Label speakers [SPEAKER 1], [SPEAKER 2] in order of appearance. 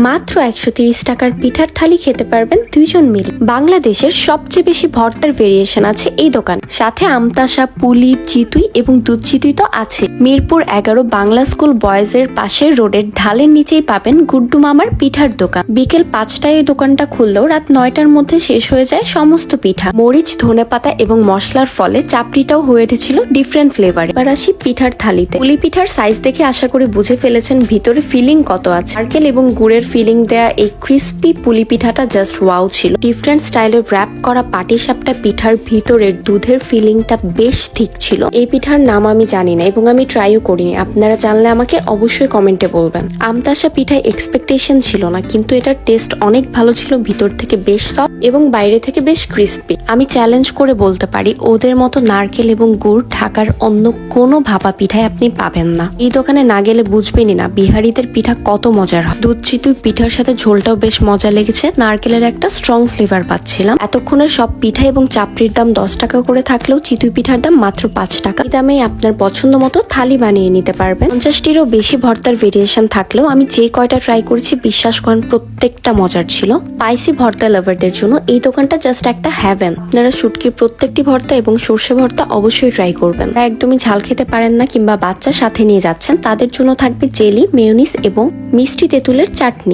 [SPEAKER 1] মাত্র 130 টাকার পিঠার থালি খেতে পারবেন 2 জন মিলে। বাংলাদেশের সবচেয়ে বেশি ভর্তার ভেরিয়েশন আছে এই দোকান, সাথে আমতাসা, পুলি, চিতুই এবং দুধ চিতুই তো আছে। মিরপুর 11 বাংলা স্কুল বয়েজের পাশের রোডের ঢালের নিচেই পাবেন গুড্ডু মামার পিঠার দোকান। বিকেল 5টায় এই দোকানটা খুললেও রাত 9টার মধ্যে শেষ হয়ে যায় সমস্ত পিঠা। মরিচ, ধনেপাতা এবং মশলার ফলে চাপড়িটাও হয়ে উঠেছিল ডিফারেন্ট ফ্লেভারে। এবার আসি পিঠার থালিতে। পুলি পিঠার সাইজ দেখে আশা করি বুঝে ফেলেছেন ভিতরে ফিলিং কত আছে। নারকেল এবং গুড়ের ফিলিং দেয়া এই ক্রিস্পি পুলি পিঠাটা জাস্ট ওয়াও ছিল। ডিফারেন্ট স্টাইলে র‍্যাপ করা পাটিসাপটা পিঠার ভিতরের দুধের ফিলিংটা বেশ ঠিক ছিল। এই পিঠার নাম আমি জানি না এবং আমি ট্রাইও করিনি, আপনারা জানলে আমাকে অবশ্যই কমেন্টে বলবেন। আমতাসা পিঠায় এক্সপেকটেশন ছিল না, কিন্তু এটার টেস্ট অনেক ভালো ছিল, ভিতর থেকে বেশ সফট এবং বাইরে থেকে বেশ ক্রিস্পি। আমি চ্যালেঞ্জ করে বলতে পারি ওদের মতো নারকেল এবং গুড় ঢাকার অন্য কোনো ভাপা পিঠায় আপনি পাবেন না। এই দোকানে না গেলে বুঝবেনই না বিহারিদের পিঠা কত মজার হয়। দুধ চিতুই পিঠার সাথে ঝোলটাও বেশ মজা লেগেছে, নারকেলের একটা স্ট্রং ফ্লেভার পাচ্ছিলাম। এতক্ষণের সব পিঠা এবং চাপড়ির দাম 10 টাকা করে থাকলেও চিতুই পিঠার দাম মাত্র 5 টাকা। এই দামে আপনার পছন্দ মতো থালি বানিয়ে নিতে পারবেন। 50টিরও বেশি ভর্তার ভেরিয়েশন থাকলেও আমি যে কয়টা ট্রাই করেছি বিশ্বাস করেন প্রত্যেকটা মজার ছিল। স্পাইসি ভর্তা লাভারদের জন্য এই দোকানটা জাস্ট একটা হ্যাভেন। আপনারা শুটকির প্রত্যেকটি ভর্তা এবং সর্ষে ভর্তা অবশ্যই ট্রাই করবেন। একদমই ঝাল খেতে পারেন না কিংবা বাচ্চা সাথে নিয়ে যাচ্ছেন, তাদের জন্য থাকবে জেলি, মেয়োনিজ এবং মিষ্টি তেঁতুলের চাটনি।